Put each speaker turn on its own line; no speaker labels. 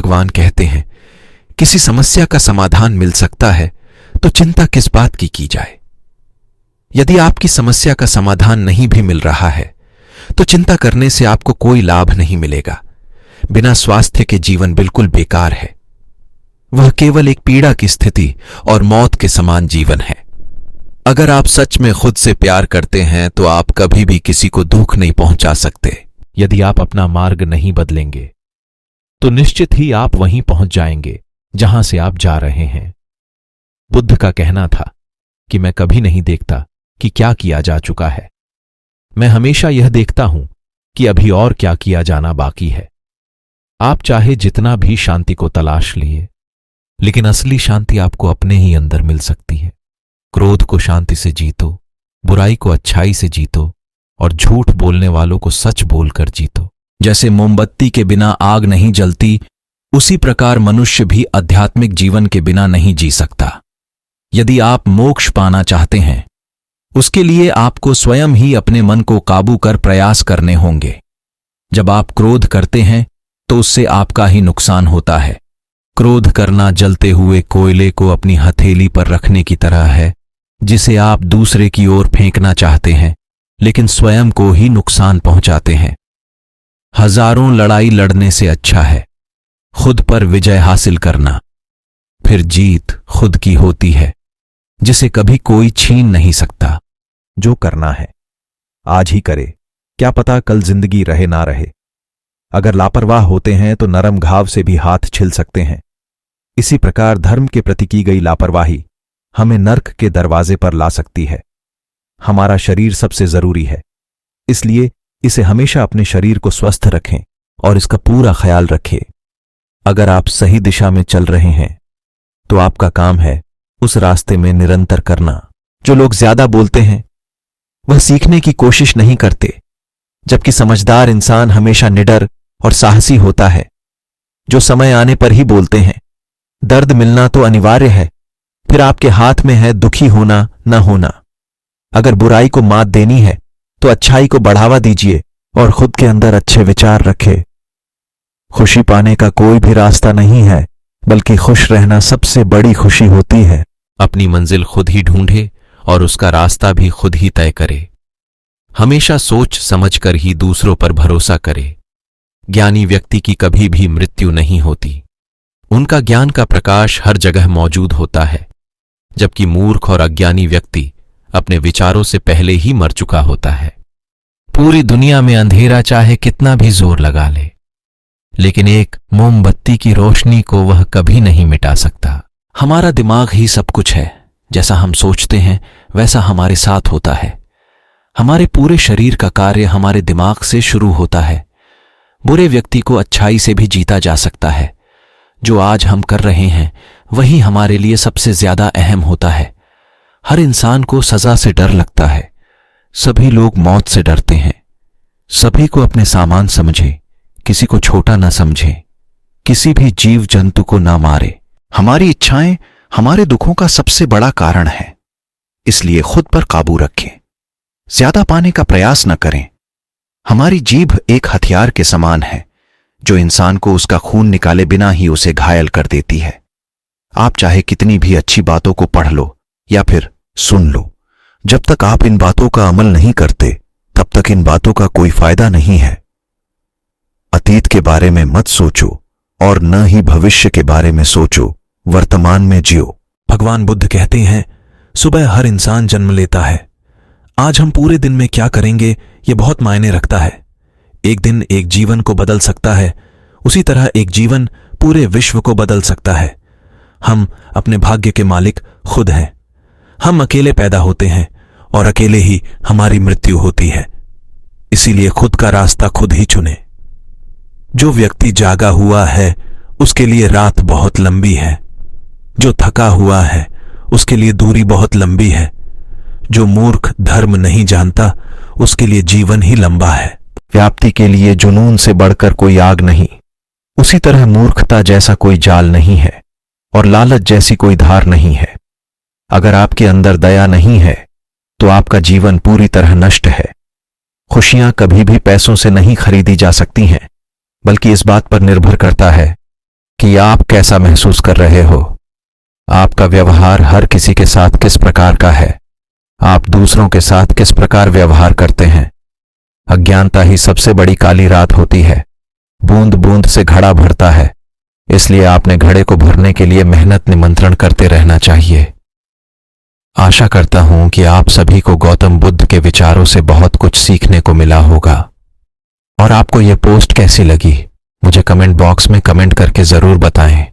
भगवान कहते हैं, किसी समस्या का समाधान मिल सकता है तो चिंता किस बात की जाए। यदि आपकी समस्या का समाधान नहीं भी मिल रहा है तो चिंता करने से आपको कोई लाभ नहीं मिलेगा। बिना स्वास्थ्य के जीवन बिल्कुल बेकार है। वह केवल एक पीड़ा की स्थिति और मौत के समान जीवन है। अगर आप सच में खुद से प्यार करते हैं तो आप कभी भी किसी को दुख नहीं पहुंचा सकते। यदि आप अपना मार्ग नहीं बदलेंगे तो निश्चित ही आप वहीं पहुंच जाएंगे जहां से आप जा रहे हैं। बुद्ध का कहना था कि मैं कभी नहीं देखता कि क्या किया जा चुका है, मैं हमेशा यह देखता हूं कि अभी और क्या किया जाना बाकी है। आप चाहे जितना भी शांति को तलाश लिए, लेकिन असली शांति आपको अपने ही अंदर मिल सकती है। क्रोध को शांति से जीतो, बुराई को अच्छाई से जीतो और झूठ बोलने वालों को सच बोलकर जीतो। जैसे मोमबत्ती के बिना आग नहीं जलती, उसी प्रकार मनुष्य भी आध्यात्मिक जीवन के बिना नहीं जी सकता। यदि आप मोक्ष पाना चाहते हैं, उसके लिए आपको स्वयं ही अपने मन को काबू कर प्रयास करने होंगे। जब आप क्रोध करते हैं तो उससे आपका ही नुकसान होता है। क्रोध करना जलते हुए कोयले को अपनी हथेली पर रखने की तरह है, जिसे आप दूसरे की ओर फेंकना चाहते हैं लेकिन स्वयं को ही नुकसान पहुंचाते हैं। हजारों लड़ाई लड़ने से अच्छा है खुद पर विजय हासिल करना। फिर जीत खुद की होती है, जिसे कभी कोई छीन नहीं सकता। जो करना है आज ही करे, क्या पता कल जिंदगी रहे ना रहे। अगर लापरवाह होते हैं तो नरम घाव से भी हाथ छिल सकते हैं। इसी प्रकार धर्म के प्रति की गई लापरवाही हमें नर्क के दरवाजे पर ला सकती है। हमारा शरीर सबसे जरूरी है, इसलिए इसे हमेशा अपने शरीर को स्वस्थ रखें और इसका पूरा ख्याल रखें। अगर आप सही दिशा में चल रहे हैं तो आपका काम है उस रास्ते में निरंतर करना। जो लोग ज्यादा बोलते हैं वह सीखने की कोशिश नहीं करते, जबकि समझदार इंसान हमेशा निडर और साहसी होता है। जो समय आने पर ही बोलते हैं। दर्द मिलना तो अनिवार्य है, फिर आपके हाथ में है दुखी होना न होना। अगर बुराई को मात देनी है तो अच्छाई को बढ़ावा दीजिए और खुद के अंदर अच्छे विचार रखें। खुशी पाने का कोई भी रास्ता नहीं है, बल्कि खुश रहना सबसे बड़ी खुशी होती है। अपनी मंजिल खुद ही ढूंढे और उसका रास्ता भी खुद ही तय करे। हमेशा सोच समझकर ही दूसरों पर भरोसा करे। ज्ञानी व्यक्ति की कभी भी मृत्यु नहीं होती। उनका ज्ञान का प्रकाश हर जगह मौजूद होता है, जबकि मूर्ख और अज्ञानी व्यक्ति अपने विचारों से पहले ही मर चुका होता है। पूरी दुनिया में अंधेरा चाहे कितना भी जोर लगा ले, लेकिन एक मोमबत्ती की रोशनी को वह कभी नहीं मिटा सकता। हमारा दिमाग ही सब कुछ है। जैसा हम सोचते हैं वैसा हमारे साथ होता है। हमारे पूरे शरीर का कार्य हमारे दिमाग से शुरू होता है। बुरे व्यक्ति को अच्छाई से भी जीता जा सकता है। जो आज हम कर रहे हैं वही हमारे लिए सबसे ज्यादा अहम होता है। हर इंसान को सजा से डर लगता है। सभी लोग मौत से डरते हैं। सभी को अपने सामान समझे, किसी को छोटा न समझे, किसी भी जीव जंतु को ना मारे। हमारी इच्छाएं हमारे दुखों का सबसे बड़ा कारण है, इसलिए खुद पर काबू रखें। ज्यादा पाने का प्रयास न करें। हमारी जीभ एक हथियार के समान है, जो इंसान को उसका खून निकाले बिना ही उसे घायल कर देती है। आप चाहे कितनी भी अच्छी बातों को पढ़ लो या फिर सुन लो, जब तक आप इन बातों का अमल नहीं करते तब तक इन बातों का कोई फायदा नहीं है। अतीत के बारे में मत सोचो और न ही भविष्य के बारे में सोचो, वर्तमान में जियो। भगवान बुद्ध कहते हैं, सुबह हर इंसान जन्म लेता है। आज हम पूरे दिन में क्या करेंगे यह बहुत मायने रखता है। एक दिन एक जीवन को बदल सकता है, उसी तरह एक जीवन पूरे विश्व को बदल सकता है। हम अपने भाग्य के मालिक खुद हैं। हम अकेले पैदा होते हैं और अकेले ही हमारी मृत्यु होती है। इसीलिए खुद का रास्ता खुद ही चुने। जो व्यक्ति जागा हुआ है उसके लिए रात बहुत लंबी है। जो थका हुआ है उसके लिए दूरी बहुत लंबी है। जो मूर्ख धर्म नहीं जानता उसके लिए जीवन ही लंबा है। व्याप्ति के लिए जुनून से बढ़कर कोई आग नहीं। उसी तरह मूर्खता जैसा कोई जाल नहीं है और लालच जैसी कोई धार नहीं है। अगर आपके अंदर दया नहीं है तो आपका जीवन पूरी तरह नष्ट है। खुशियां कभी भी पैसों से नहीं खरीदी जा सकती हैं, बल्कि इस बात पर निर्भर करता है कि आप कैसा महसूस कर रहे हो। आपका व्यवहार हर किसी के साथ किस प्रकार का है, आप दूसरों के साथ किस प्रकार व्यवहार करते हैं। अज्ञानता ही सबसे बड़ी काली रात होती है। बूंद बूंद से घड़ा भरता है, इसलिए आपने घड़े को भरने के लिए मेहनत निमंत्रण करते रहना चाहिए। आशा करता हूं कि आप सभी को गौतम बुद्ध के विचारों से बहुत कुछ सीखने को मिला होगा। और आपको यह पोस्ट कैसी लगी, मुझे कमेंट बॉक्स में कमेंट करके जरूर बताएं।